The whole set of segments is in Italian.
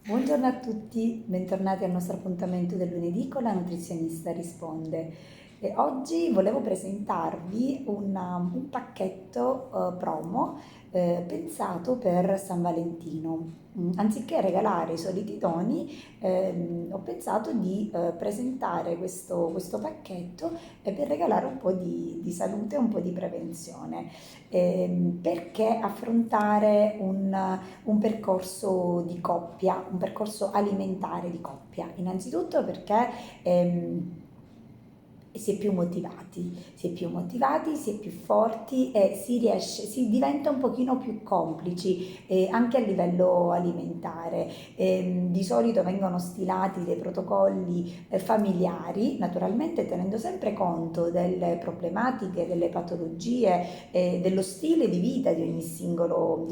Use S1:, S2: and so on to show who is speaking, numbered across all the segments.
S1: Buongiorno a tutti, bentornati al nostro appuntamento del lunedì con la nutrizionista risponde. Oggi volevo presentarvi un pacchetto promo pensato per San Valentino. Anziché regalare i soliti doni, ho pensato di presentare questo pacchetto per regalare un po' di salute e un po' di prevenzione. Perché affrontare un percorso di coppia, un percorso alimentare di coppia. Innanzitutto perché si è più motivati, si è più forti e si diventa un pochino più complici anche a livello alimentare. Di solito vengono stilati dei protocolli familiari, naturalmente tenendo sempre conto delle problematiche, delle patologie, dello stile di vita di ogni singolo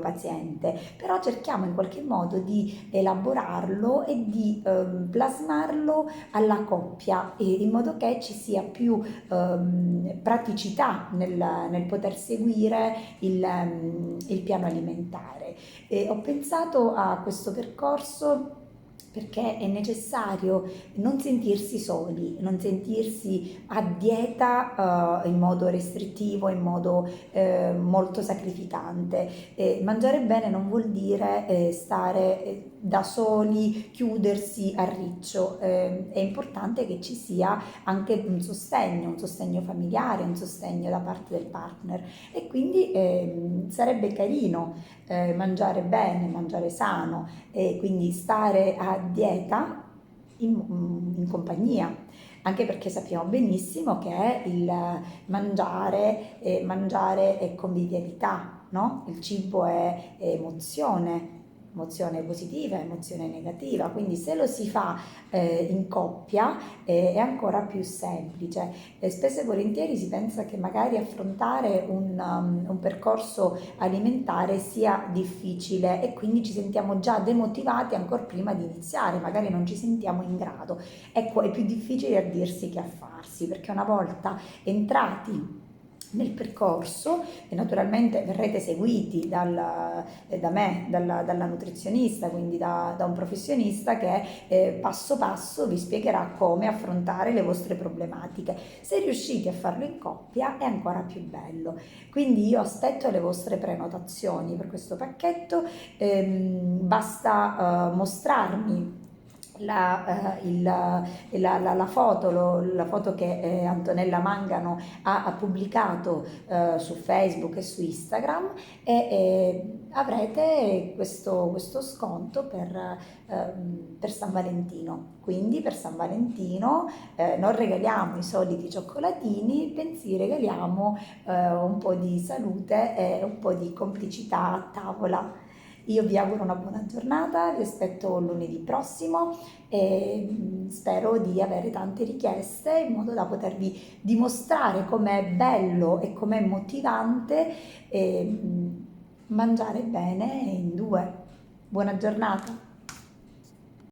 S1: paziente, però cerchiamo in qualche modo di elaborarlo e di plasmarlo alla coppia in modo che ci sia più praticità nel poter seguire il piano alimentare. Ho pensato a questo percorso perché è necessario non sentirsi soli, non sentirsi a dieta in modo restrittivo, in modo molto sacrificante. Mangiare bene non vuol dire stare da soli, chiudersi a riccio. È importante che ci sia anche un sostegno familiare, un sostegno da parte del partner e quindi sarebbe carino mangiare bene, mangiare sano e quindi stare a dieta in compagnia, anche perché sappiamo benissimo che il mangiare è convivialità, no? Il cibo è emozione, emozione positiva, emozione negativa, quindi se lo si fa in coppia è ancora più semplice. Spesso e volentieri si pensa che magari affrontare un percorso alimentare sia difficile e quindi ci sentiamo già demotivati ancora prima di iniziare, magari non ci sentiamo in grado. Ecco, è più difficile a dirsi che a farsi, perché una volta entrati nel percorso e naturalmente verrete seguiti da me, dalla nutrizionista, quindi da un professionista che passo passo vi spiegherà come affrontare le vostre problematiche. Se riuscite a farlo in coppia è ancora più bello. Quindi io aspetto le vostre prenotazioni per questo pacchetto, basta mostrarmi la foto che Antonella Mangano ha pubblicato su Facebook e su Instagram e avrete questo sconto per San Valentino. Quindi per San Valentino non regaliamo i soliti cioccolatini, bensì regaliamo un po' di salute e un po' di complicità a tavola. Io vi auguro una buona giornata, vi aspetto lunedì prossimo e spero di avere tante richieste in modo da potervi dimostrare com'è bello e com'è motivante mangiare bene in due. Buona giornata!